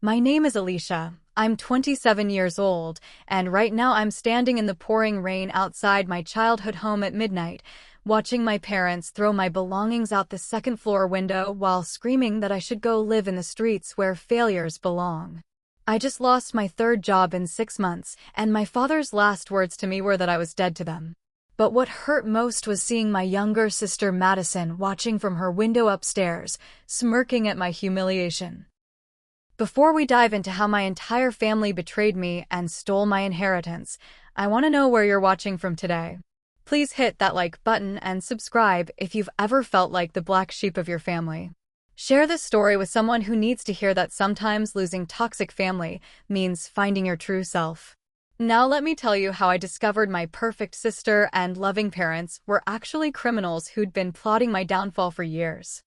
My name is Alicia. I'm 27 years old, and right now I'm standing in the pouring rain outside my childhood home at midnight, watching my parents throw my belongings out the second floor window while screaming that I should go live in the streets where failures belong. I just lost my third job in 6 months, and my father's last words to me were that I was dead to them. But what hurt most was seeing my younger sister Madison watching from her window upstairs, smirking at my humiliation. Before we dive into how my entire family betrayed me and stole my inheritance, I want to know where you're watching from today. Please hit that like button and subscribe if you've ever felt like the black sheep of your family. Share this story with someone who needs to hear that sometimes losing toxic family means finding your true self. Now let me tell you how I discovered my perfect sister and loving parents were actually criminals who'd been plotting my downfall for years.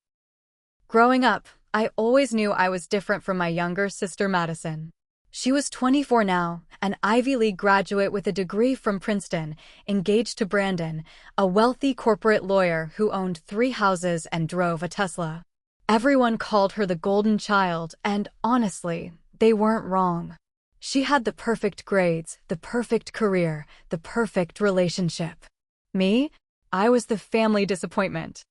Growing up, I always knew I was different from my younger sister Madison. She was 24 now, an Ivy League graduate with a degree from Princeton, engaged to Brandon, a wealthy corporate lawyer who owned 3 houses and drove a Tesla. Everyone called her the golden child, and honestly, they weren't wrong. She had the perfect grades, the perfect career, the perfect relationship. Me? I was the family disappointment.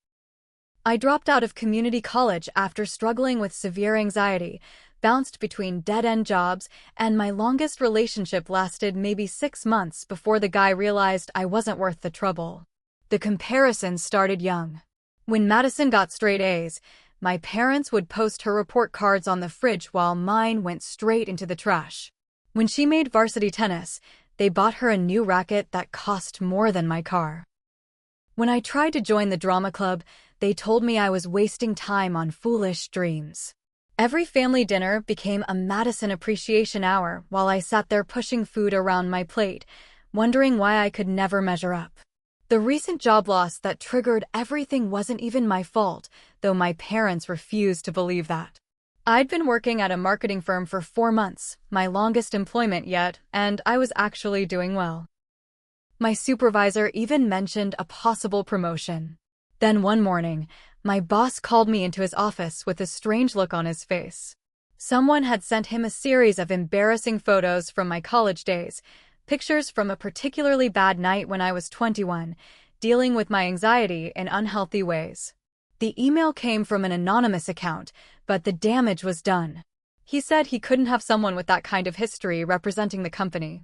I dropped out of community college after struggling with severe anxiety, bounced between dead-end jobs, and my longest relationship lasted maybe 6 months before the guy realized I wasn't worth the trouble. The comparison started young. When Madison got straight A's, my parents would post her report cards on the fridge while mine went straight into the trash. When she made varsity tennis, they bought her a new racket that cost more than my car. When I tried to join the drama club, they told me I was wasting time on foolish dreams. Every family dinner became a Madison appreciation hour while I sat there pushing food around my plate, wondering why I could never measure up. The recent job loss that triggered everything wasn't even my fault, though my parents refused to believe that. I'd been working at a marketing firm for 4 months, my longest employment yet, and I was actually doing well. My supervisor even mentioned a possible promotion. Then one morning, my boss called me into his office with a strange look on his face. Someone had sent him a series of embarrassing photos from my college days, pictures from a particularly bad night when I was 21, dealing with my anxiety in unhealthy ways. The email came from an anonymous account, but the damage was done. He said he couldn't have someone with that kind of history representing the company.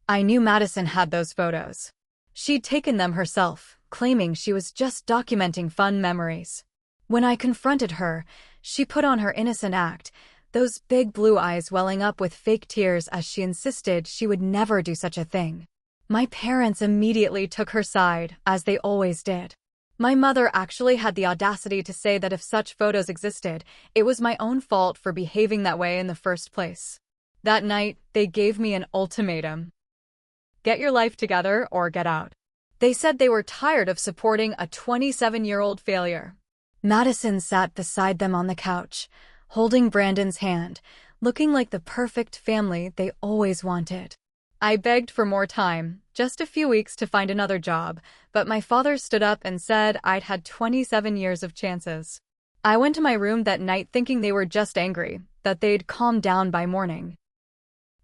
I knew Madison had those photos. She'd taken them herself, claiming she was just documenting fun memories. When I confronted her, she put on her innocent act, those big blue eyes welling up with fake tears as she insisted she would never do such a thing. My parents immediately took her side, as they always did. My mother actually had the audacity to say that if such photos existed, it was my own fault for behaving that way in the first place. That night, they gave me an ultimatum. Get your life together or get out. They said they were tired of supporting a 27-year-old failure. Madison sat beside them on the couch, holding Brandon's hand, looking like the perfect family they always wanted. I begged for more time, just a few weeks to find another job, but my father stood up and said I'd had 27 years of chances. I went to my room that night thinking they were just angry, that they'd calm down by morning.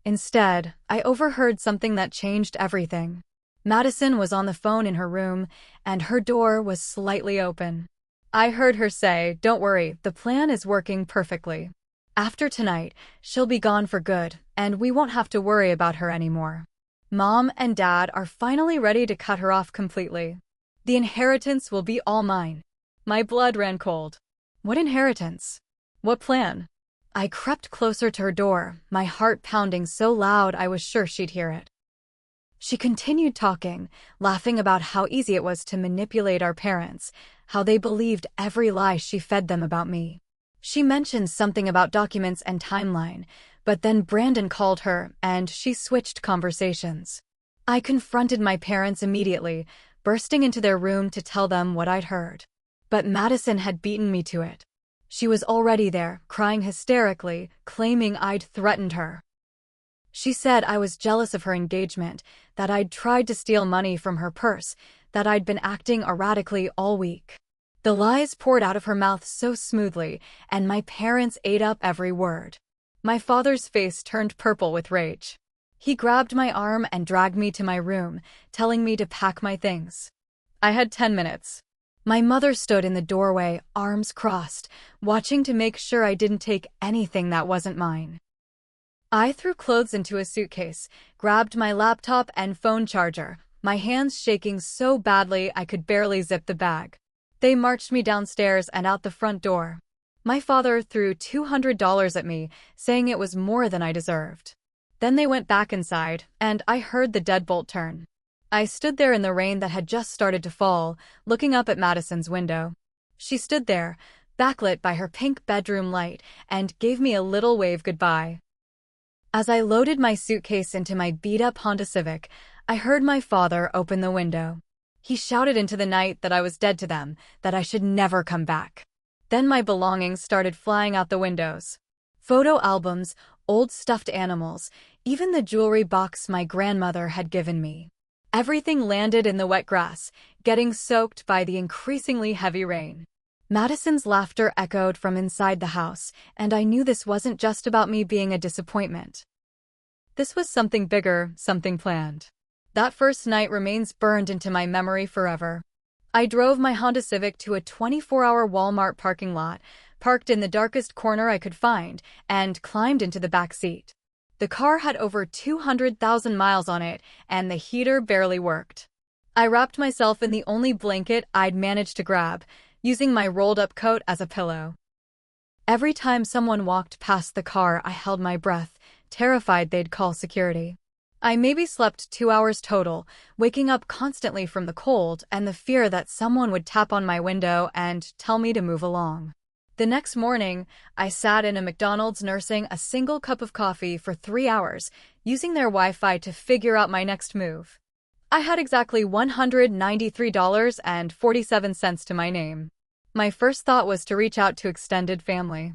Instead, I overheard something that changed everything. Madison was on the phone in her room, and her door was slightly open. I heard her say, "Don't worry, the plan is working perfectly. After tonight, she'll be gone for good, and we won't have to worry about her anymore. Mom and Dad are finally ready to cut her off completely. The inheritance will be all mine." My blood ran cold. What inheritance? What plan? I crept closer to her door, my heart pounding so loud I was sure she'd hear it. She continued talking, laughing about how easy it was to manipulate our parents, how they believed every lie she fed them about me. She mentioned something about documents and timeline, but then Brandon called her, and she switched conversations. I confronted my parents immediately, bursting into their room to tell them what I'd heard. But Madison had beaten me to it. She was already there, crying hysterically, claiming I'd threatened her. She said I was jealous of her engagement, that I'd tried to steal money from her purse, that I'd been acting erratically all week. The lies poured out of her mouth so smoothly, and my parents ate up every word. My father's face turned purple with rage. He grabbed my arm and dragged me to my room, telling me to pack my things. I had 10 minutes. My mother stood in the doorway, arms crossed, watching to make sure I didn't take anything that wasn't mine. I threw clothes into a suitcase, grabbed my laptop and phone charger, my hands shaking so badly I could barely zip the bag. They marched me downstairs and out the front door. My father threw $200 at me, saying it was more than I deserved. Then they went back inside, and I heard the deadbolt turn. I stood there in the rain that had just started to fall, looking up at Madison's window. She stood there, backlit by her pink bedroom light, and gave me a little wave goodbye. As I loaded my suitcase into my beat-up Honda Civic, I heard my father open the window. He shouted into the night that I was dead to them, that I should never come back. Then my belongings started flying out the windows. Photo albums, old stuffed animals, even the jewelry box my grandmother had given me. Everything landed in the wet grass, getting soaked by the increasingly heavy rain. Madison's laughter echoed from inside the house, and I knew this wasn't just about me being a disappointment. This was something bigger, something planned. That first night remains burned into my memory forever. I drove my Honda Civic to a 24-hour Walmart parking lot, parked in the darkest corner I could find, and climbed into the back seat. The car had over 200,000 miles on it, and the heater barely worked. I wrapped myself in the only blanket I'd managed to grab, using my rolled-up coat as a pillow. Every time someone walked past the car, I held my breath, terrified they'd call security. I maybe slept 2 hours total, waking up constantly from the cold and the fear that someone would tap on my window and tell me to move along. The next morning, I sat in a McDonald's nursing a single cup of coffee for 3 hours, using their Wi-Fi to figure out my next move. I had exactly $193.47 to my name. My first thought was to reach out to extended family.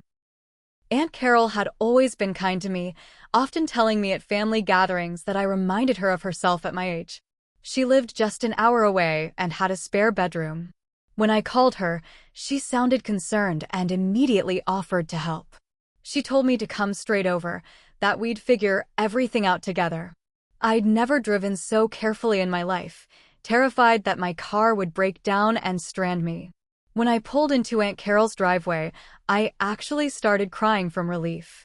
Aunt Carol had always been kind to me, often telling me at family gatherings that I reminded her of herself at my age. She lived just an hour away and had a spare bedroom. When I called her, she sounded concerned and immediately offered to help. She told me to come straight over, that we'd figure everything out together. I'd never driven so carefully in my life, terrified that my car would break down and strand me. When I pulled into Aunt Carol's driveway, I actually started crying from relief.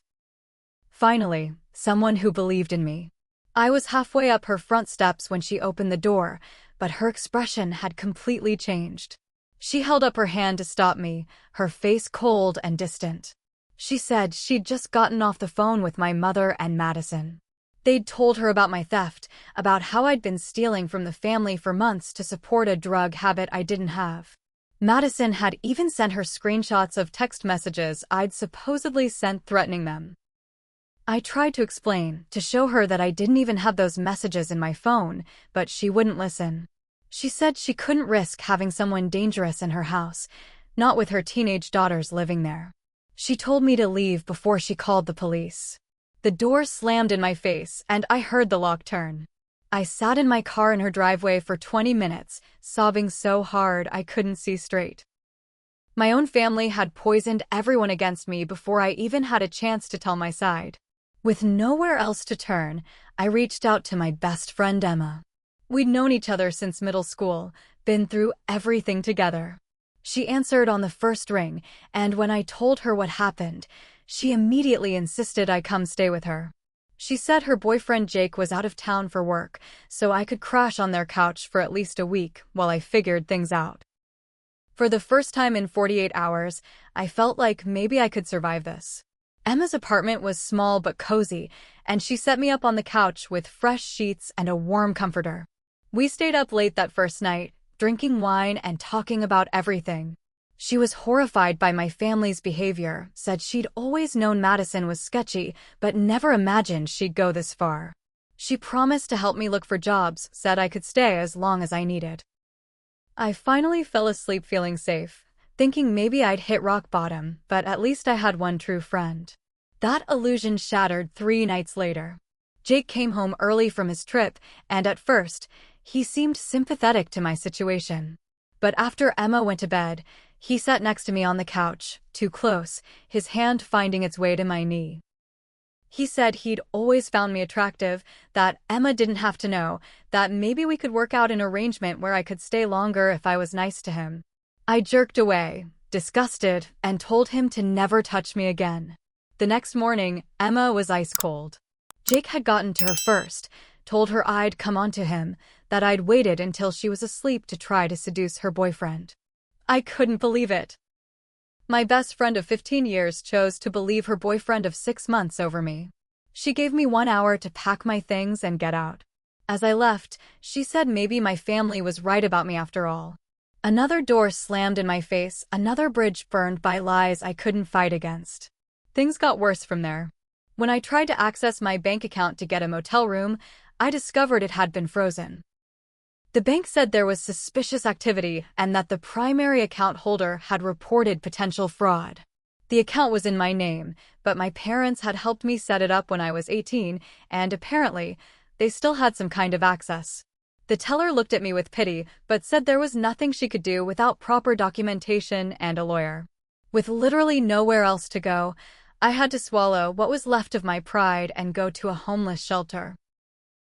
Finally, someone who believed in me. I was halfway up her front steps when she opened the door, but her expression had completely changed. She held up her hand to stop me, her face cold and distant. She said she'd just gotten off the phone with my mother and Madison. They'd told her about my theft, about how I'd been stealing from the family for months to support a drug habit I didn't have. Madison had even sent her screenshots of text messages I'd supposedly sent threatening them. I tried to explain, to show her that I didn't even have those messages in my phone, but she wouldn't listen. She said she couldn't risk having someone dangerous in her house, not with her teenage daughters living there. She told me to leave before she called the police. The door slammed in my face, and I heard the lock turn. I sat in my car in her driveway for 20 minutes, sobbing so hard I couldn't see straight. My own family had poisoned everyone against me before I even had a chance to tell my side. With nowhere else to turn, I reached out to my best friend Emma. We'd known each other since middle school, been through everything together. She answered on the first ring, and when I told her what happened, she immediately insisted I come stay with her. She said her boyfriend Jake was out of town for work, so I could crash on their couch for at least a week while I figured things out. For the first time in 48 hours, I felt like maybe I could survive this. Emma's apartment was small but cozy, and she set me up on the couch with fresh sheets and a warm comforter. We stayed up late that first night, drinking wine and talking about everything. She was horrified by my family's behavior, said she'd always known Madison was sketchy, but never imagined she'd go this far. She promised to help me look for jobs, said I could stay as long as I needed. I finally fell asleep feeling safe, thinking maybe I'd hit rock bottom, but at least I had one true friend. That illusion shattered 3 nights later. Jake came home early from his trip, and at first, he seemed sympathetic to my situation. But after Emma went to bed, he sat next to me on the couch, too close, his hand finding its way to my knee. He said he'd always found me attractive, that Emma didn't have to know, that maybe we could work out an arrangement where I could stay longer if I was nice to him. I jerked away, disgusted, and told him to never touch me again. The next morning, Emma was ice cold. Jake had gotten to her first, told her I'd come on to him, that I'd waited until she was asleep to try to seduce her boyfriend. I couldn't believe it. My best friend of 15 years chose to believe her boyfriend of 6 months over me. She gave me 1 hour to pack my things and get out. As I left, she said maybe my family was right about me after all. Another door slammed in my face, another bridge burned by lies I couldn't fight against. Things got worse from there. When I tried to access my bank account to get a motel room, I discovered it had been frozen. The bank said there was suspicious activity and that the primary account holder had reported potential fraud. The account was in my name, but my parents had helped me set it up when I was 18, and apparently, they still had some kind of access. The teller looked at me with pity, but said there was nothing she could do without proper documentation and a lawyer. With literally nowhere else to go, I had to swallow what was left of my pride and go to a homeless shelter.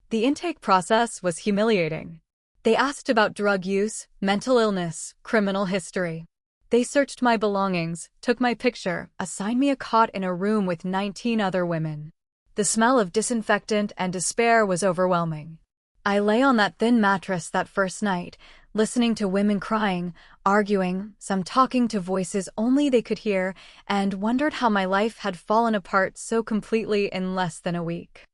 The intake process was humiliating. They asked about drug use, mental illness, criminal history. They searched my belongings, took my picture, assigned me a cot in a room with 19 other women. The smell of disinfectant and despair was overwhelming. I lay on that thin mattress that first night, listening to women crying, arguing, some talking to voices only they could hear, and wondered how my life had fallen apart so completely in less than a week.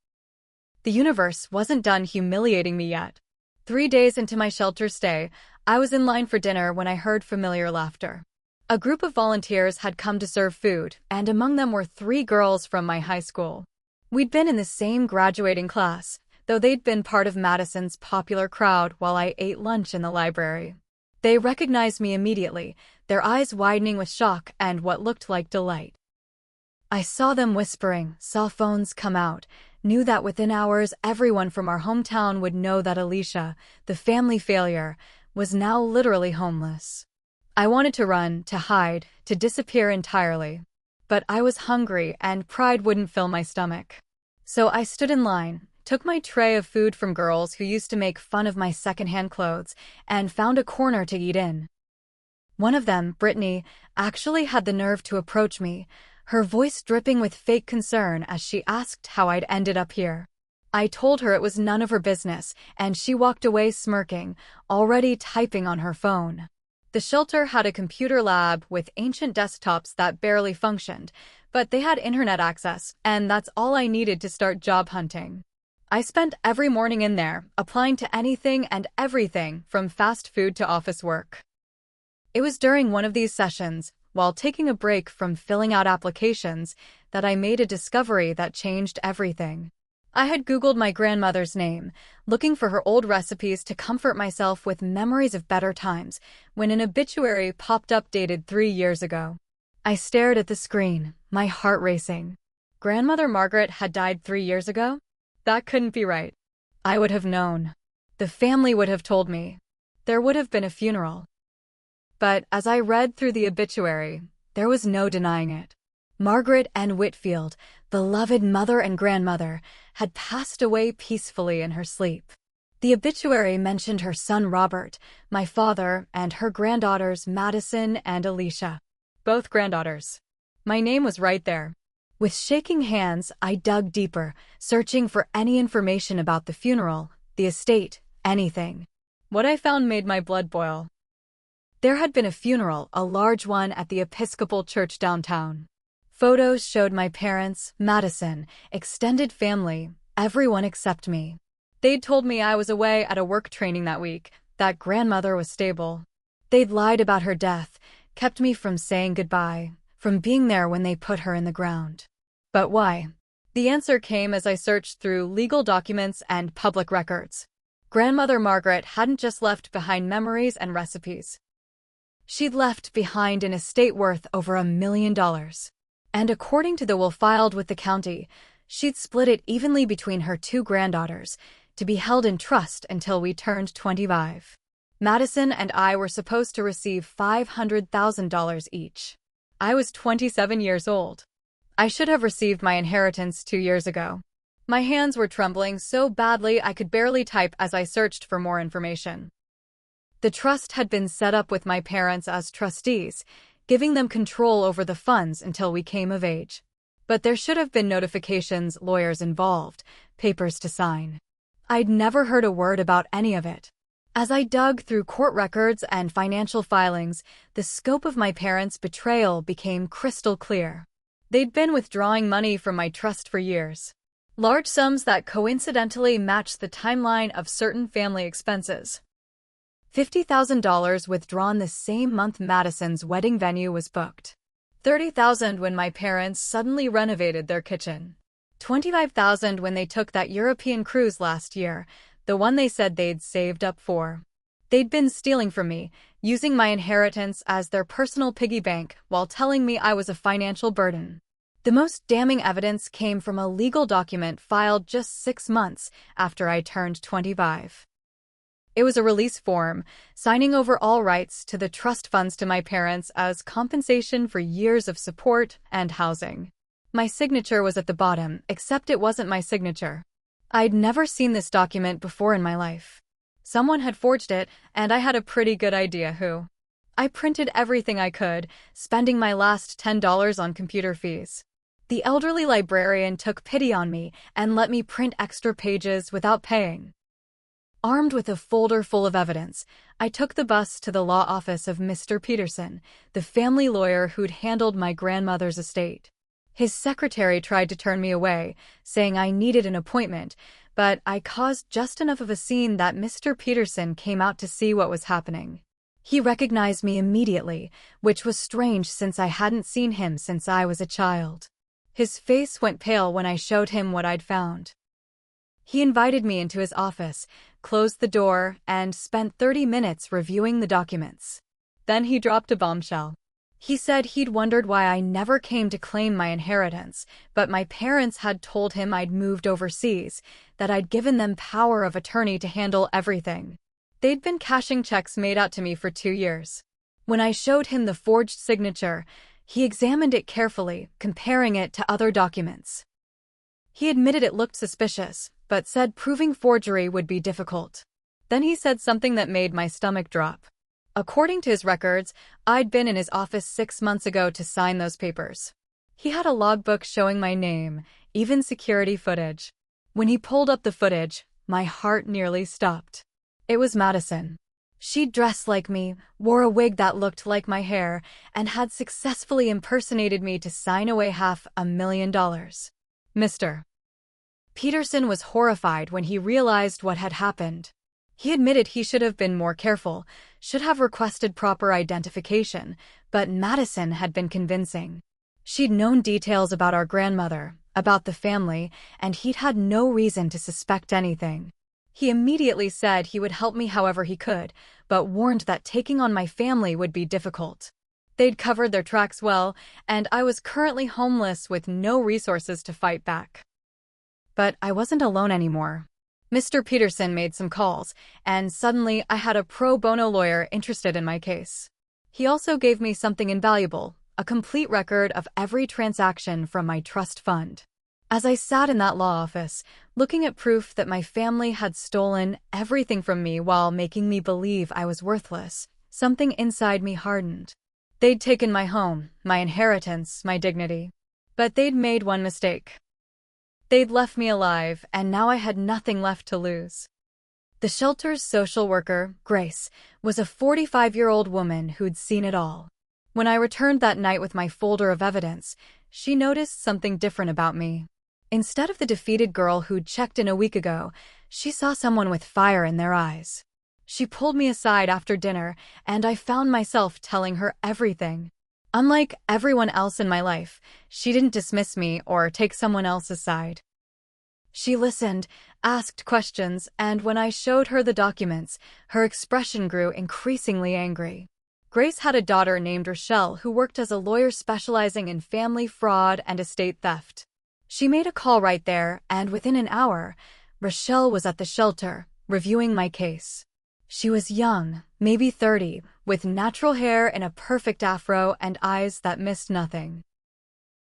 The universe wasn't done humiliating me yet. 3 days into my shelter stay, I was in line for dinner when I heard familiar laughter. A group of volunteers had come to serve food, and among them were 3 girls from my high school. We'd been in the same graduating class, though they'd been part of Madison's popular crowd while I ate lunch in the library. They recognized me immediately, their eyes widening with shock and what looked like delight. I saw them whispering, saw phones come out, knew that within hours everyone from our hometown would know that Alicia, the family failure, was now literally homeless. I wanted to run, to hide, to disappear entirely. But I was hungry and pride wouldn't fill my stomach. So I stood in line, took my tray of food from girls who used to make fun of my secondhand clothes, and found a corner to eat in. One of them, Brittany, actually had the nerve to approach me, her voice dripping with fake concern as she asked how I'd ended up here. I told her it was none of her business, and she walked away smirking, already typing on her phone. The shelter had a computer lab with ancient desktops that barely functioned, but they had internet access, and that's all I needed to start job hunting. I spent every morning in there, applying to anything and everything from fast food to office work. It was during one of these sessions, while taking a break from filling out applications, that I made a discovery that changed everything. I had Googled my grandmother's name, looking for her old recipes to comfort myself with memories of better times, when an obituary popped up dated 3 years ago. I stared at the screen, my heart racing. Grandmother Margaret had died 3 years ago? That couldn't be right. I would have known. The family would have told me. There would have been a funeral. But as I read through the obituary, there was no denying it. Margaret N. Whitfield, beloved mother and grandmother, had passed away peacefully in her sleep. The obituary mentioned her son Robert, my father, and her granddaughters Madison and Alicia. Both granddaughters. My name was right there. With shaking hands, I dug deeper, searching for any information about the funeral, the estate, anything. What I found made my blood boil. There had been a funeral, a large one at the Episcopal Church downtown. Photos showed my parents, Madison, extended family, everyone except me. They'd told me I was away at a work training that week, that grandmother was stable. They'd lied about her death, kept me from saying goodbye, from being there when they put her in the ground. But why? The answer came as I searched through legal documents and public records. Grandmother Margaret hadn't just left behind memories and recipes. She'd left behind an estate worth over $1 million. And according to the will filed with the county, she'd split it evenly between her 2 granddaughters, to be held in trust until we turned 25. Madison and I were supposed to receive $500,000 each. I was 27 years old. I should have received my inheritance 2 years ago. My hands were trembling so badly I could barely type as I searched for more information. The trust had been set up with my parents as trustees, giving them control over the funds until we came of age. But there should have been notifications, lawyers involved, papers to sign. I'd never heard a word about any of it. As I dug through court records and financial filings, the scope of my parents' betrayal became crystal clear. They'd been withdrawing money from my trust for years. Large sums that coincidentally matched the timeline of certain family expenses. $50,000 withdrawn the same month Madison's wedding venue was booked. $30,000 when my parents suddenly renovated their kitchen. $25,000 when they took that European cruise last year, the one they said they'd saved up for. They'd been stealing from me, using my inheritance as their personal piggy bank while telling me I was a financial burden. The most damning evidence came from a legal document filed just 6 months after I turned 25. It was a release form, signing over all rights to the trust funds to my parents as compensation for years of support and housing. My signature was at the bottom, except it wasn't my signature. I'd never seen this document before in my life. Someone had forged it, and I had a pretty good idea who. I printed everything I could, spending my last $10 on computer fees. The elderly librarian took pity on me and let me print extra pages without paying. Armed with a folder full of evidence, I took the bus to the law office of Mr. Peterson, the family lawyer who'd handled my grandmother's estate. His secretary tried to turn me away, saying I needed an appointment, but I caused just enough of a scene that Mr. Peterson came out to see what was happening. He recognized me immediately, which was strange since I hadn't seen him since I was a child. His face went pale when I showed him what I'd found. He invited me into his office, closed the door, and spent 30 minutes reviewing the documents. Then he dropped a bombshell. He said he'd wondered why I never came to claim my inheritance, but my parents had told him I'd moved overseas, that I'd given them power of attorney to handle everything. They'd been cashing checks made out to me for 2 years. When I showed him the forged signature, he examined it carefully, comparing it to other documents. He admitted it looked suspicious, but said proving forgery would be difficult. Then he said something that made my stomach drop. According to his records, I'd been in his office 6 months ago to sign those papers. He had a logbook showing my name, even security footage. When he pulled up the footage, my heart nearly stopped. It was Madison. She'd dressed like me, wore a wig that looked like my hair, and had successfully impersonated me to sign away $500,000. Mr. Peterson was horrified when he realized what had happened. He admitted he should have been more careful, should have requested proper identification, but Madison had been convincing. She'd known details about our grandmother, about the family, and he'd had no reason to suspect anything. He immediately said he would help me however he could, but warned that taking on my family would be difficult. They'd covered their tracks well, and I was currently homeless with no resources to fight back. But I wasn't alone anymore. Mr. Peterson made some calls, and suddenly I had a pro bono lawyer interested in my case. He also gave me something invaluable, a complete record of every transaction from my trust fund. As I sat in that law office, looking at proof that my family had stolen everything from me while making me believe I was worthless, something inside me hardened. They'd taken my home, my inheritance, my dignity. But they'd made one mistake. They'd left me alive, and now I had nothing left to lose. The shelter's social worker, Grace, was a 45-year-old woman who'd seen it all. When I returned that night with my folder of evidence, she noticed something different about me. Instead of the defeated girl who'd checked in a week ago, she saw someone with fire in their eyes. She pulled me aside after dinner, and I found myself telling her everything. Unlike everyone else in my life, she didn't dismiss me or take someone else's side. She listened, asked questions, and when I showed her the documents, her expression grew increasingly angry. Grace had a daughter named Rochelle who worked as a lawyer specializing in family fraud and estate theft. She made a call right there, and within an hour, Rochelle was at the shelter, reviewing my case. She was young, maybe 30, with natural hair in a perfect afro and eyes that missed nothing.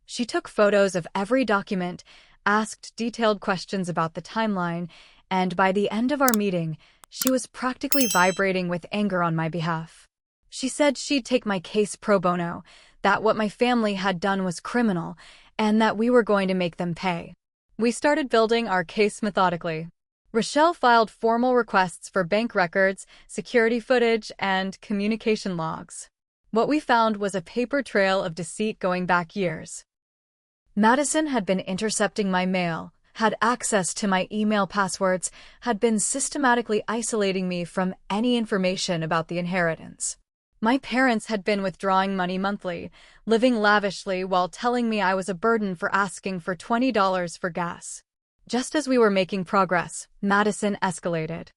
She took photos of every document, asked detailed questions about the timeline, and by the end of our meeting, she was practically vibrating with anger on my behalf. She said she'd take my case pro bono, that what my family had done was criminal, and that we were going to make them pay. We started building our case methodically. Rochelle filed formal requests for bank records, security footage, and communication logs. What we found was a paper trail of deceit going back years. Madison had been intercepting my mail, had access to my email passwords, had been systematically isolating me from any information about the inheritance. My parents had been withdrawing money monthly, living lavishly while telling me I was a burden for asking for $20 for gas. Just as we were making progress, Madison escalated.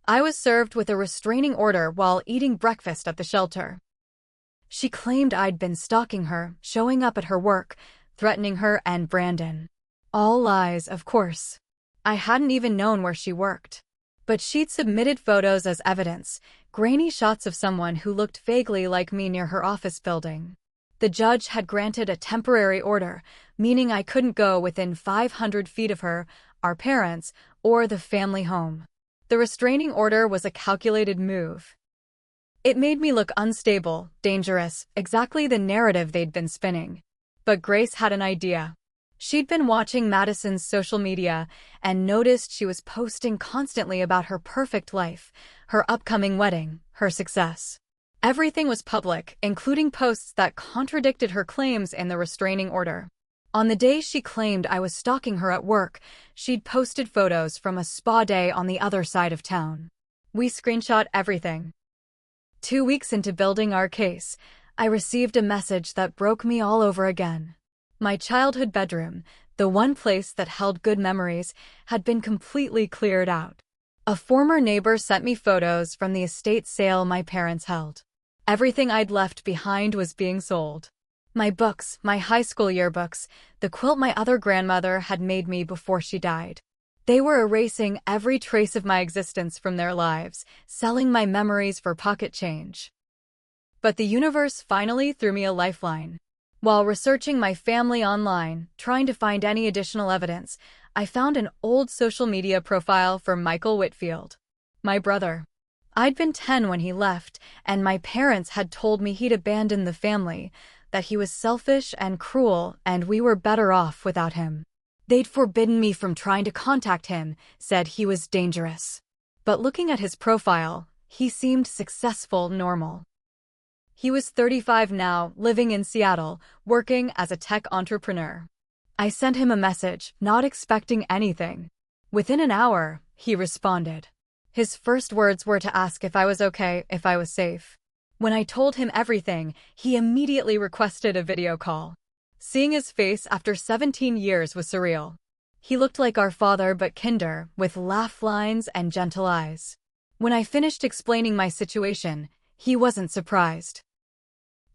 I was served with a restraining order while eating breakfast at the shelter. She claimed I'd been stalking her, showing up at her work, threatening her and Brandon. All lies, of course. I hadn't even known where she worked. But she'd submitted photos as evidence, grainy shots of someone who looked vaguely like me near her office building. The judge had granted a temporary order, meaning I couldn't go within 500 feet of her, our parents, or the family home. The restraining order was a calculated move. It made me look unstable, dangerous, exactly the narrative they'd been spinning. But Grace had an idea. She'd been watching Madison's social media and noticed she was posting constantly about her perfect life, her upcoming wedding, her success. Everything was public, including posts that contradicted her claims in the restraining order. On the day she claimed I was stalking her at work, she'd posted photos from a spa day on the other side of town. We screenshot everything. 2 weeks into building our case, I received a message that broke me all over again. My childhood bedroom, the one place that held good memories, had been completely cleared out. A former neighbor sent me photos from the estate sale my parents held. Everything I'd left behind was being sold. My books, my high school yearbooks, the quilt my other grandmother had made me before she died. They were erasing every trace of my existence from their lives, selling my memories for pocket change. But the universe finally threw me a lifeline. While researching my family online, trying to find any additional evidence, I found an old social media profile for Michael Whitfield, my brother. I'd been 10 when he left, and my parents had told me he'd abandoned the family, that he was selfish and cruel, and we were better off without him. They'd forbidden me from trying to contact him, said he was dangerous. But looking at his profile, he seemed successful, normal. He was 35 now, living in Seattle, working as a tech entrepreneur. I sent him a message, not expecting anything. Within an hour, he responded. His first words were to ask if I was okay, if I was safe. When I told him everything, he immediately requested a video call. Seeing his face after 17 years was surreal. He looked like our father but kinder, with laugh lines and gentle eyes. When I finished explaining my situation, he wasn't surprised.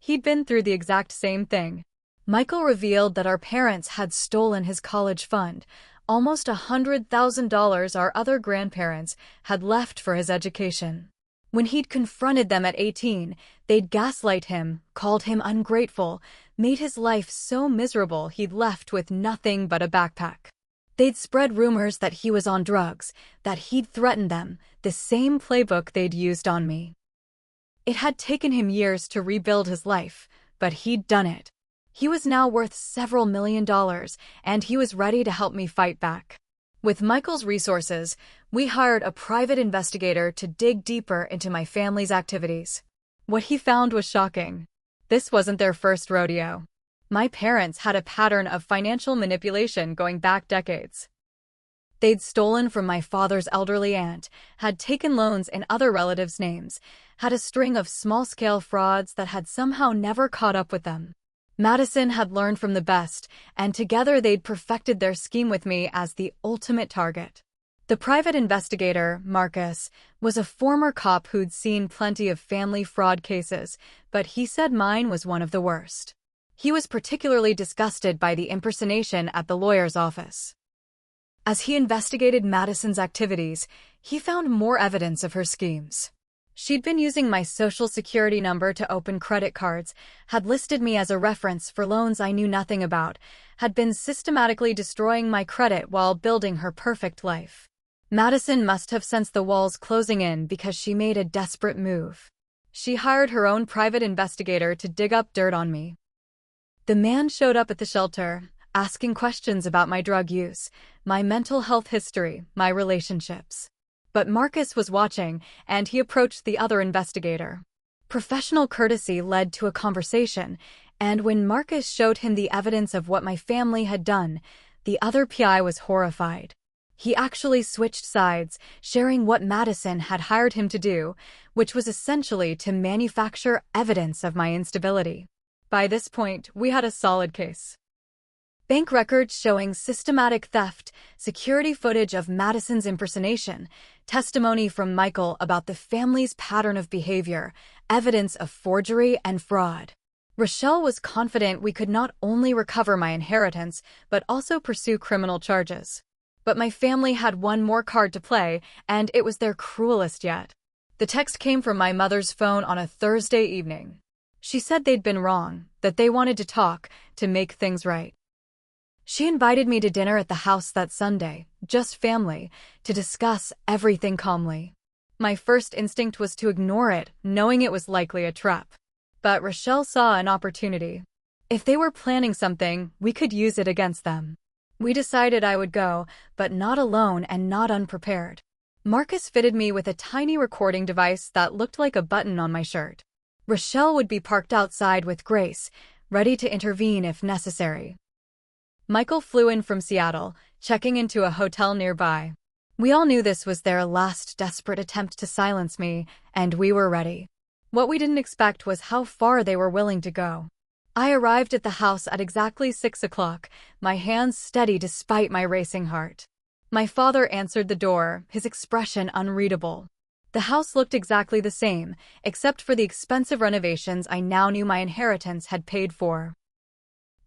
He'd been through the exact same thing. Michael revealed that our parents had stolen his college fund, almost $100,000 our other grandparents had left for his education. When he'd confronted them at 18, they'd gaslight him, called him ungrateful, made his life so miserable he'd left with nothing but a backpack. They'd spread rumors that he was on drugs, that he'd threatened them, the same playbook they'd used on me. It had taken him years to rebuild his life, but he'd done it. He was now worth several $1 million, and he was ready to help me fight back. With Michael's resources, we hired a private investigator to dig deeper into my family's activities. What he found was shocking. This wasn't their first rodeo. My parents had a pattern of financial manipulation going back decades. They'd stolen from my father's elderly aunt, had taken loans in other relatives' names, had a string of small-scale frauds that had somehow never caught up with them. Madison had learned from the best, and together they'd perfected their scheme with me as the ultimate target. The private investigator, Marcus, was a former cop who'd seen plenty of family fraud cases, but he said mine was one of the worst. He was particularly disgusted by the impersonation at the lawyer's office. As he investigated Madison's activities, he found more evidence of her schemes. She'd been using my social security number to open credit cards, had listed me as a reference for loans I knew nothing about, had been systematically destroying my credit while building her perfect life. Madison must have sensed the walls closing in because she made a desperate move. She hired her own private investigator to dig up dirt on me. The man showed up at the shelter, asking questions about my drug use, my mental health history, my relationships. But Marcus was watching, and he approached the other investigator. Professional courtesy led to a conversation, and when Marcus showed him the evidence of what my family had done, the other PI was horrified. He actually switched sides, sharing what Madison had hired him to do, which was essentially to manufacture evidence of my instability. By this point, we had a solid case. Bank records showing systematic theft, security footage of Madison's impersonation, testimony from Michael about the family's pattern of behavior, evidence of forgery and fraud. Rochelle was confident we could not only recover my inheritance, but also pursue criminal charges. But my family had one more card to play, and it was their cruelest yet. The text came from my mother's phone on a Thursday evening. She said they'd been wrong, that they wanted to talk, to make things right. She invited me to dinner at the house that Sunday, just family, to discuss everything calmly. My first instinct was to ignore it, knowing it was likely a trap. But Rochelle saw an opportunity. If they were planning something, we could use it against them. We decided I would go, but not alone and not unprepared. Marcus fitted me with a tiny recording device that looked like a button on my shirt. Rochelle would be parked outside with Grace, ready to intervene if necessary. Michael flew in from Seattle, checking into a hotel nearby. We all knew this was their last desperate attempt to silence me, and we were ready. What we didn't expect was how far they were willing to go. I arrived at the house at exactly 6 o'clock, my hands steady despite my racing heart. My father answered the door, his expression unreadable. The house looked exactly the same, except for the expensive renovations I now knew my inheritance had paid for.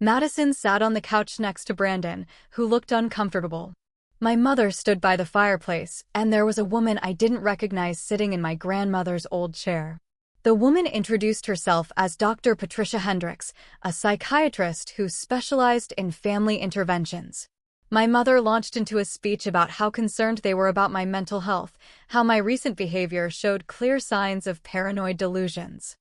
Madison sat on the couch next to Brandon, who looked uncomfortable. My mother stood by the fireplace, and there was a woman I didn't recognize sitting in my grandmother's old chair. The woman introduced herself as Dr. Patricia Hendricks, a psychiatrist who specialized in family interventions. My mother launched into a speech about how concerned they were about my mental health, how my recent behavior showed clear signs of paranoid delusions.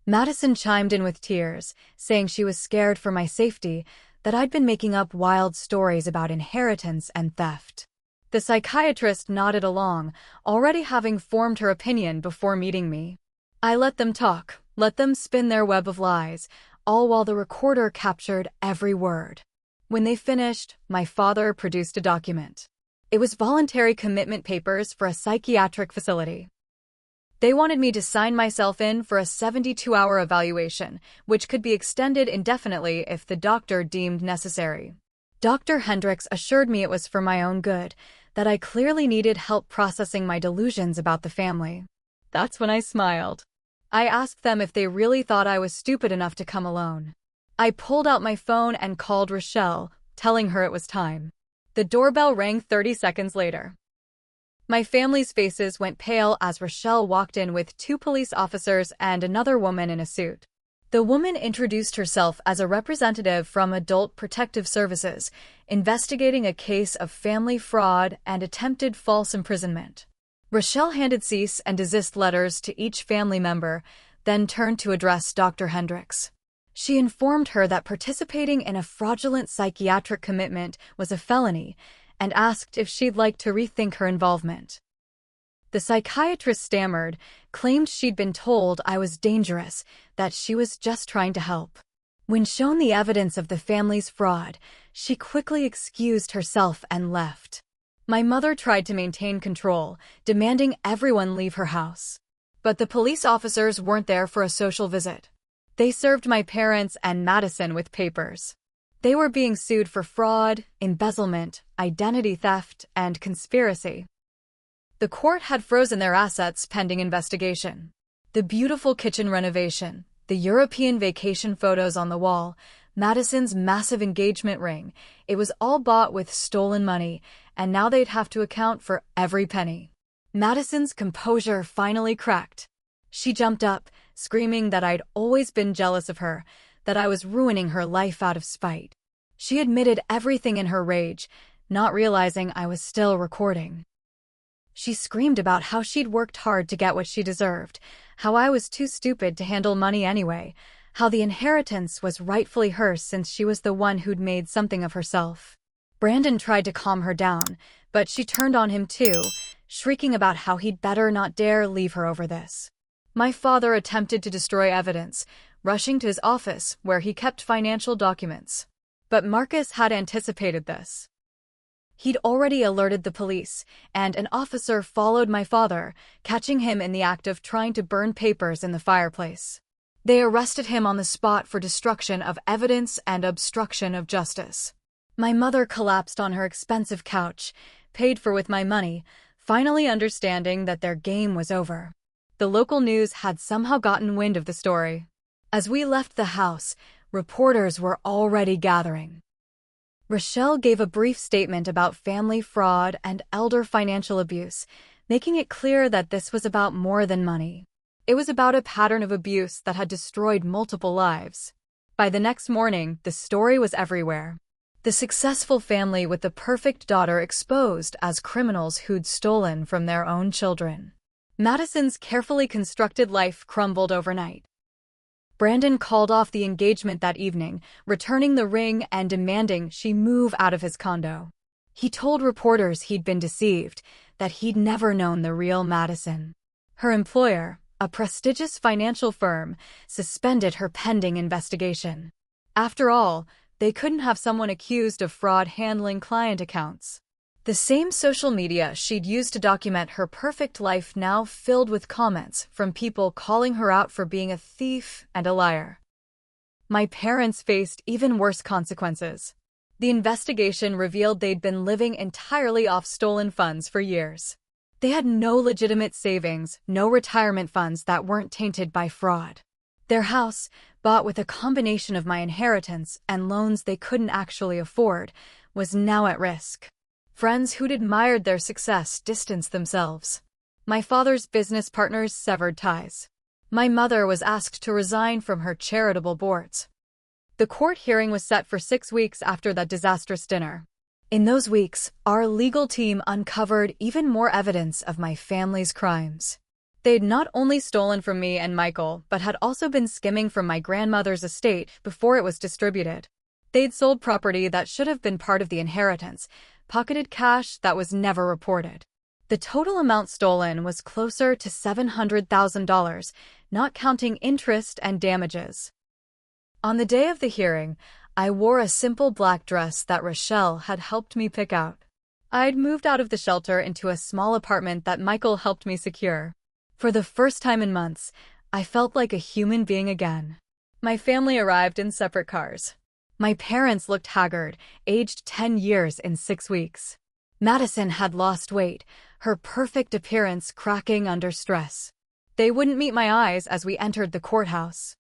Madison chimed in with tears, saying she was scared for my safety, that I'd been making up wild stories about inheritance and theft. The psychiatrist nodded along, already having formed her opinion before meeting me. I let them talk, let them spin their web of lies, all while the recorder captured every word. When they finished, my father produced a document. It was voluntary commitment papers for a psychiatric facility. They wanted me to sign myself in for a 72-hour evaluation, which could be extended indefinitely if the doctor deemed necessary. Dr. Hendricks assured me it was for my own good, that I clearly needed help processing my delusions about the family. That's when I smiled. I asked them if they really thought I was stupid enough to come alone. I pulled out my phone and called Rochelle, telling her it was time. The doorbell rang 30 seconds later. My family's faces went pale as Rochelle walked in with 2 police officers and another woman in a suit. The woman introduced herself as a representative from Adult Protective Services, investigating a case of family fraud and attempted false imprisonment. Rochelle handed cease and desist letters to each family member, then turned to address Dr. Hendricks. She informed her that participating in a fraudulent psychiatric commitment was a felony, and asked if she'd like to rethink her involvement. The psychiatrist stammered, claimed she'd been told I was dangerous, that she was just trying to help. When shown the evidence of the family's fraud, she quickly excused herself and left. My mother tried to maintain control, demanding everyone leave her house. But the police officers weren't there for a social visit. They served my parents and Madison with papers. They were being sued for fraud, embezzlement, identity theft, and conspiracy. The court had frozen their assets pending investigation. The beautiful kitchen renovation, the European vacation photos on the wall, Madison's massive engagement ring, it was all bought with stolen money, and now they'd have to account for every penny. Madison's composure finally cracked. She jumped up, screaming that I'd always been jealous of her, that I was ruining her life out of spite. She admitted everything in her rage, not realizing I was still recording. She screamed about how she'd worked hard to get what she deserved, how I was too stupid to handle money anyway, how the inheritance was rightfully hers since she was the one who'd made something of herself. Brandon tried to calm her down, but she turned on him too, shrieking about how he'd better not dare leave her over this. My father attempted to destroy evidence, rushing to his office where he kept financial documents. But Marcus had anticipated this. He'd already alerted the police, and an officer followed my father, catching him in the act of trying to burn papers in the fireplace. They arrested him on the spot for destruction of evidence and obstruction of justice. My mother collapsed on her expensive couch, paid for with my money, finally understanding that their game was over. The local news had somehow gotten wind of the story. As we left the house, reporters were already gathering. Rochelle gave a brief statement about family fraud and elder financial abuse, making it clear that this was about more than money. It was about a pattern of abuse that had destroyed multiple lives. By the next morning, the story was everywhere. The successful family with the perfect daughter exposed as criminals who'd stolen from their own children. Madison's carefully constructed life crumbled overnight. Brandon called off the engagement that evening, returning the ring and demanding she move out of his condo. He told reporters he'd been deceived, that he'd never known the real Madison. Her employer, a prestigious financial firm, suspended her pending investigation. After all, they couldn't have someone accused of fraud handling client accounts. The same social media she'd used to document her perfect life now filled with comments from people calling her out for being a thief and a liar. My parents faced even worse consequences. The investigation revealed they'd been living entirely off stolen funds for years. They had no legitimate savings, no retirement funds that weren't tainted by fraud. Their house, bought with a combination of my inheritance and loans they couldn't actually afford, was now at risk. Friends who'd admired their success distanced themselves. My father's business partners severed ties. My mother was asked to resign from her charitable boards. The court hearing was set for 6 weeks after that disastrous dinner. In those weeks, our legal team uncovered even more evidence of my family's crimes. They'd not only stolen from me and Michael, but had also been skimming from my grandmother's estate before it was distributed. They'd sold property that should have been part of the inheritance, pocketed cash that was never reported. The total amount stolen was closer to $700,000, not counting interest and damages. On the day of the hearing, I wore a simple black dress that Rochelle had helped me pick out. I'd moved out of the shelter into a small apartment that Michael helped me secure. For the first time in months, I felt like a human being again. My family arrived in separate cars. My parents looked haggard, aged 10 years in 6 weeks. Madison had lost weight, her perfect appearance cracking under stress. They wouldn't meet my eyes as we entered the courthouse.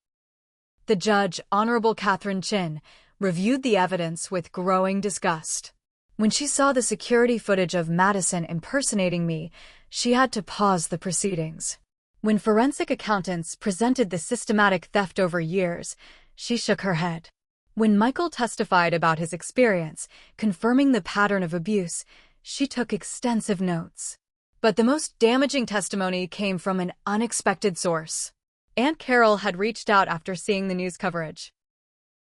The judge, Honorable Catherine Chin, reviewed the evidence with growing disgust. When she saw the security footage of Madison impersonating me, she had to pause the proceedings. When forensic accountants presented the systematic theft over years, she shook her head. When Michael testified about his experience, confirming the pattern of abuse, she took extensive notes. But the most damaging testimony came from an unexpected source. Aunt Carol had reached out after seeing the news coverage.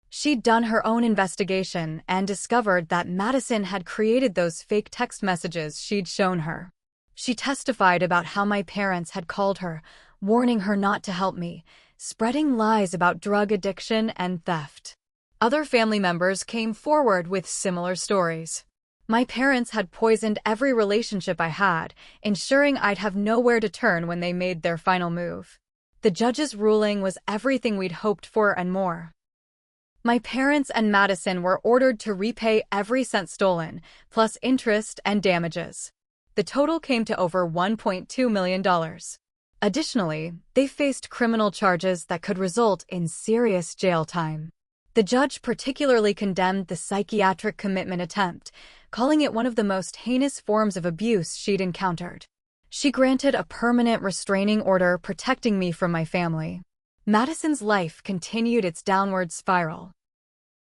She'd done her own investigation and discovered that Madison had created those fake text messages she'd shown her. She testified about how my parents had called her, warning her not to help me, spreading lies about drug addiction and theft. Other family members came forward with similar stories. My parents had poisoned every relationship I had, ensuring I'd have nowhere to turn when they made their final move. The judge's ruling was everything we'd hoped for and more. My parents and Madison were ordered to repay every cent stolen, plus interest and damages. The total came to over $1.2 million. Additionally, they faced criminal charges that could result in serious jail time. The judge particularly condemned the psychiatric commitment attempt, calling it one of the most heinous forms of abuse she'd encountered. She granted a permanent restraining order protecting me from my family. Madison's life continued its downward spiral.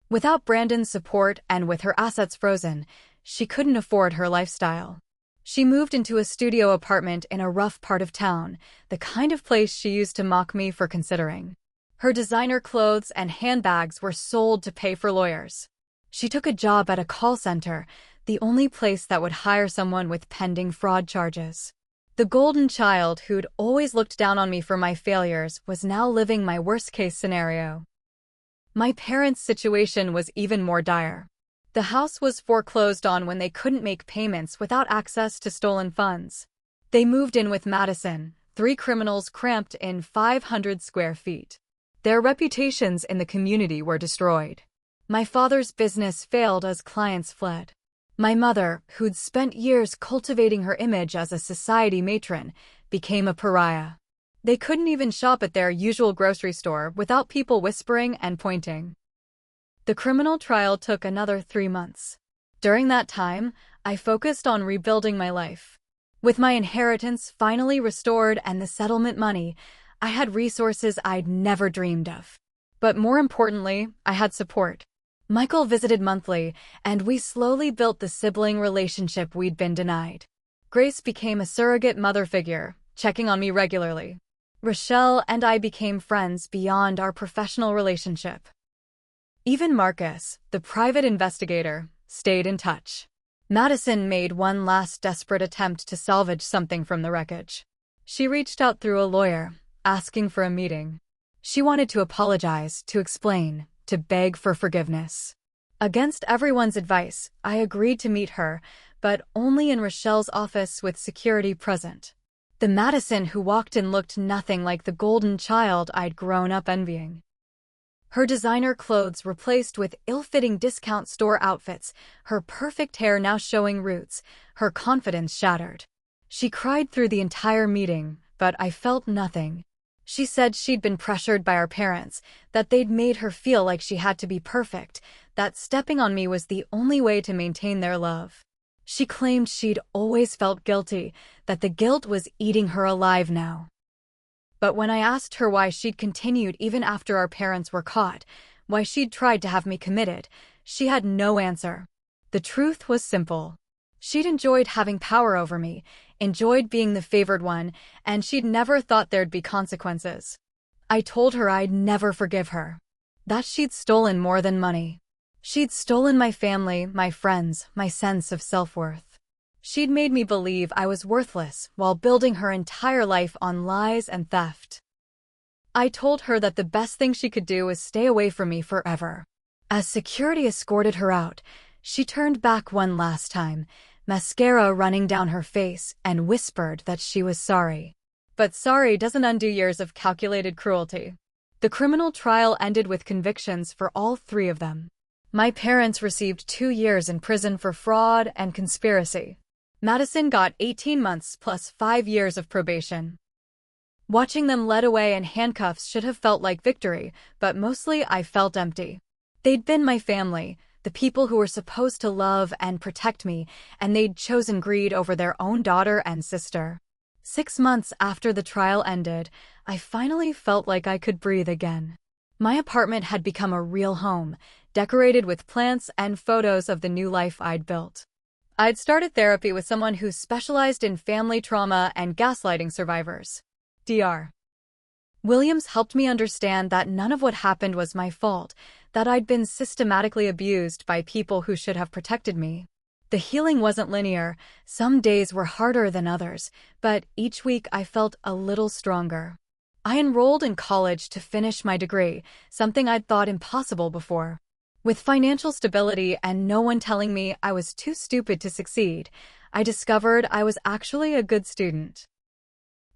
Without Brandon's support and with her assets frozen, she couldn't afford her lifestyle. She moved into a studio apartment in a rough part of town, the kind of place she used to mock me for considering. Her designer clothes and handbags were sold to pay for lawyers. She took a job at a call center, the only place that would hire someone with pending fraud charges. The golden child who'd always looked down on me for my failures was now living my worst-case scenario. My parents' situation was even more dire. The house was foreclosed on when they couldn't make payments without access to stolen funds. They moved in with Madison, 3 criminals cramped in 500 square feet. Their reputations in the community were destroyed. My father's business failed as clients fled. My mother, who'd spent years cultivating her image as a society matron, became a pariah. They couldn't even shop at their usual grocery store without people whispering and pointing. The criminal trial took another 3 months. During that time, I focused on rebuilding my life. With my inheritance finally restored and the settlement money, I had resources I'd never dreamed of. But more importantly, I had support. Michael visited monthly, and we slowly built the sibling relationship we'd been denied. Grace became a surrogate mother figure, checking on me regularly. Rochelle and I became friends beyond our professional relationship. Even Marcus, the private investigator, stayed in touch. Madison made one last desperate attempt to salvage something from the wreckage. She reached out through a lawyer, asking for a meeting. She wanted to apologize, to explain, to beg for forgiveness. Against everyone's advice, I agreed to meet her, but only in Rochelle's office with security present. The Madison who walked in looked nothing like the golden child I'd grown up envying. Her designer clothes replaced with ill-fitting discount store outfits, her perfect hair now showing roots, her confidence shattered. She cried through the entire meeting, but I felt nothing. She said she'd been pressured by our parents, that they'd made her feel like she had to be perfect, that stepping on me was the only way to maintain their love. She claimed she'd always felt guilty, that the guilt was eating her alive now. But when I asked her why she'd continued even after our parents were caught, why she'd tried to have me committed, she had no answer. The truth was simple. She'd enjoyed having power over me, enjoyed being the favored one, and she'd never thought there'd be consequences. I told her I'd never forgive her. That she'd stolen more than money. She'd stolen my family, my friends, my sense of self-worth. She'd made me believe I was worthless while building her entire life on lies and theft. I told her that the best thing she could do was stay away from me forever. As security escorted her out, she turned back one last time, mascara running down her face, and whispered that she was sorry. But sorry doesn't undo years of calculated cruelty. The criminal trial ended with convictions for all 3 of them. My parents received 2 years in prison for fraud and conspiracy. Madison got 18 months plus 5 years of probation. Watching them led away in handcuffs should have felt like victory, but mostly I felt empty. They'd been my family, the people who were supposed to love and protect me, and they'd chosen greed over their own daughter and sister. 6 months after the trial ended, I finally felt like I could breathe again. My apartment had become a real home, decorated with plants and photos of the new life I'd built. I'd started therapy with someone who specialized in family trauma and gaslighting survivors. Dr. Williams helped me understand that none of what happened was my fault, that I'd been systematically abused by people who should have protected me. The healing wasn't linear, some days were harder than others, but each week I felt a little stronger. I enrolled in college to finish my degree, something I'd thought impossible before. With financial stability and no one telling me I was too stupid to succeed, I discovered I was actually a good student.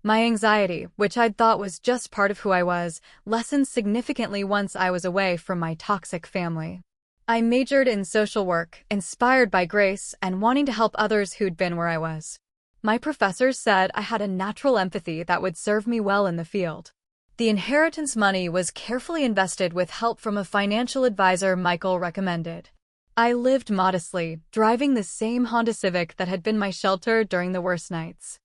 My anxiety, which I'd thought was just part of who I was, lessened significantly once I was away from my toxic family. I majored in social work, inspired by Grace and wanting to help others who'd been where I was. My professors said I had a natural empathy that would serve me well in the field. The inheritance money was carefully invested with help from a financial advisor Michael recommended. I lived modestly, driving the same Honda Civic that had been my shelter during the worst nights.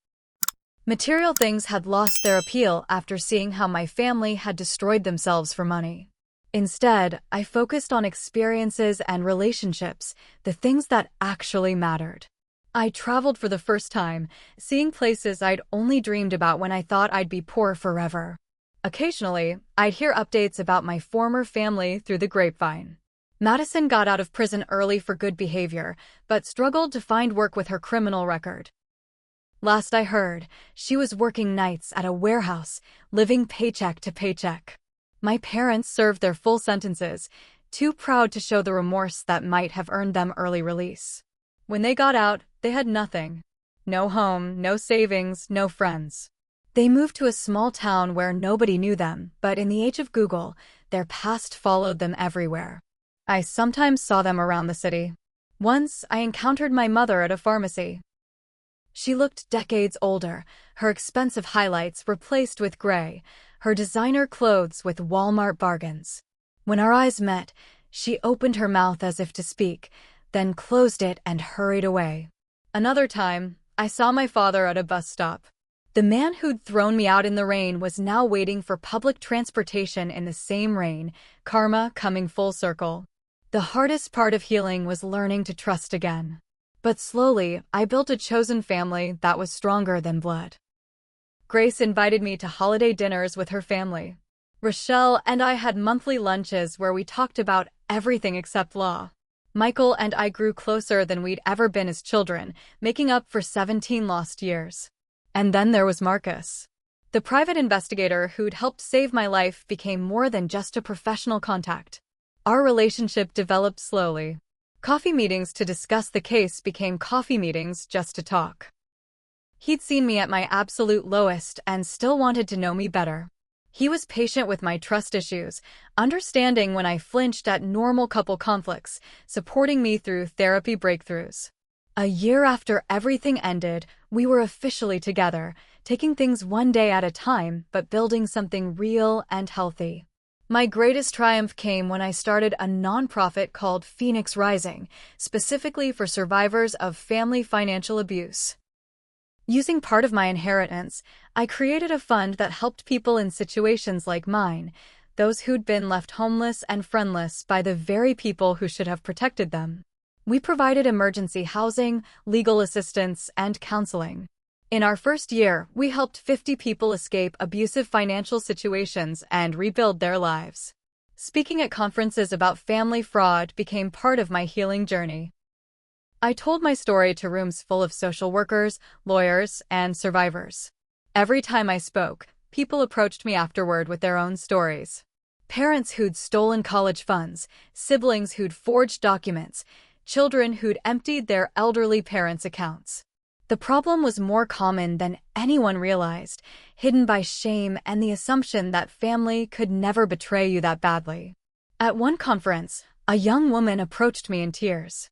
Material things had lost their appeal after seeing how my family had destroyed themselves for money. Instead, I focused on experiences and relationships, the things that actually mattered. I traveled for the first time, seeing places I'd only dreamed about when I thought I'd be poor forever. Occasionally, I'd hear updates about my former family through the grapevine. Madison got out of prison early for good behavior, but struggled to find work with her criminal record. Last I heard, she was working nights at a warehouse, living paycheck to paycheck. My parents served their full sentences, too proud to show the remorse that might have earned them early release. When they got out, they had nothing. No home, no savings, no friends. They moved to a small town where nobody knew them, but in the age of Google, their past followed them everywhere. I sometimes saw them around the city. Once, I encountered my mother at a pharmacy. She looked decades older, her expensive highlights replaced with gray, her designer clothes with Walmart bargains. When our eyes met, she opened her mouth as if to speak, then closed it and hurried away. Another time, I saw my father at a bus stop. The man who'd thrown me out in the rain was now waiting for public transportation in the same rain, karma coming full circle. The hardest part of healing was learning to trust again. But slowly, I built a chosen family that was stronger than blood. Grace invited me to holiday dinners with her family. Rochelle and I had monthly lunches where we talked about everything except law. Michael and I grew closer than we'd ever been as children, making up for 17 lost years. And then there was Marcus. The private investigator who'd helped save my life became more than just a professional contact. Our relationship developed slowly. Coffee meetings to discuss the case became coffee meetings just to talk. He'd seen me at my absolute lowest and still wanted to know me better. He was patient with my trust issues, understanding when I flinched at normal couple conflicts, supporting me through therapy breakthroughs. A year after everything ended, we were officially together, taking things one day at a time but building something real and healthy. My greatest triumph came when I started a nonprofit called Phoenix Rising, specifically for survivors of family financial abuse. Using part of my inheritance, I created a fund that helped people in situations like mine, those who'd been left homeless and friendless by the very people who should have protected them. We provided emergency housing, legal assistance, and counseling. In our first year, we helped 50 people escape abusive financial situations and rebuild their lives. Speaking at conferences about family fraud became part of my healing journey. I told my story to rooms full of social workers, lawyers, and survivors. Every time I spoke, people approached me afterward with their own stories. Parents who'd stolen college funds, siblings who'd forged documents, children who'd emptied their elderly parents' accounts. The problem was more common than anyone realized, hidden by shame and the assumption that family could never betray you that badly. At one conference, a young woman approached me in tears.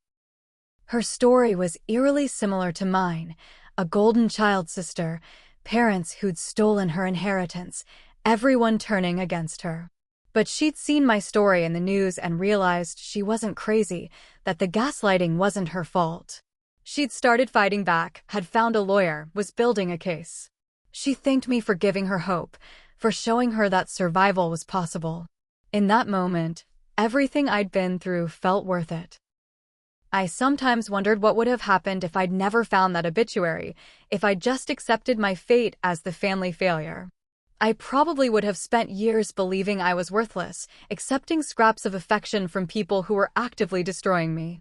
Her story was eerily similar to mine, a golden child sister, parents who'd stolen her inheritance, everyone turning against her. But she'd seen my story in the news and realized she wasn't crazy, that the gaslighting wasn't her fault. She'd started fighting back, had found a lawyer, was building a case. She thanked me for giving her hope, for showing her that survival was possible. In that moment, everything I'd been through felt worth it. I sometimes wondered what would have happened if I'd never found that obituary, if I'd just accepted my fate as the family failure. I probably would have spent years believing I was worthless, accepting scraps of affection from people who were actively destroying me.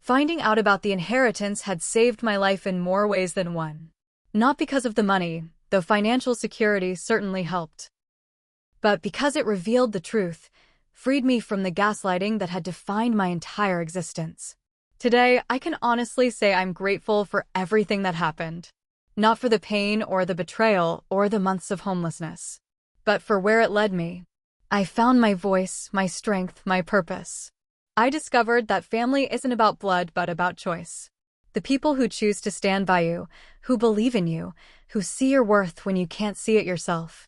Finding out about the inheritance had saved my life in more ways than one. Not because of the money, though financial security certainly helped. But because it revealed the truth, freed me from the gaslighting that had defined my entire existence. Today, I can honestly say I'm grateful for everything that happened. Not for the pain or the betrayal or the months of homelessness, but for where it led me. I found my voice, my strength, my purpose. I discovered that family isn't about blood but about choice. The people who choose to stand by you, who believe in you, who see your worth when you can't see it yourself.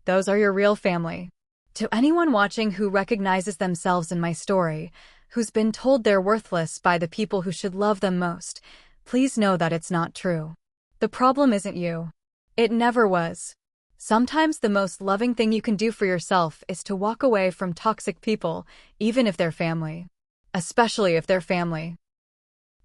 Those are your real family. To anyone watching who recognizes themselves in my story, who's been told they're worthless by the people who should love them most, please know that it's not true. The problem isn't you. It never was. Sometimes the most loving thing you can do for yourself is to walk away from toxic people, even if they're family. Especially if they're family.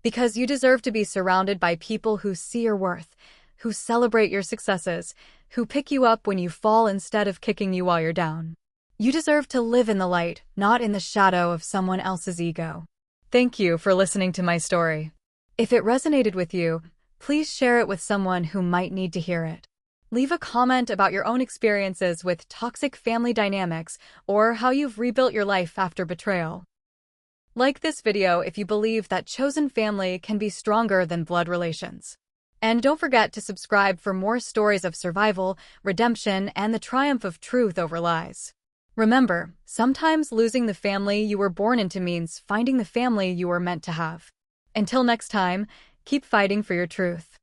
Because you deserve to be surrounded by people who see your worth, who celebrate your successes, who pick you up when you fall instead of kicking you while you're down. You deserve to live in the light, not in the shadow of someone else's ego. Thank you for listening to my story. If it resonated with you, please share it with someone who might need to hear it. Leave a comment about your own experiences with toxic family dynamics or how you've rebuilt your life after betrayal. Like this video if you believe that chosen family can be stronger than blood relations. And don't forget to subscribe for more stories of survival, redemption, and the triumph of truth over lies. Remember, sometimes losing the family you were born into means finding the family you were meant to have. Until next time, keep fighting for your truth.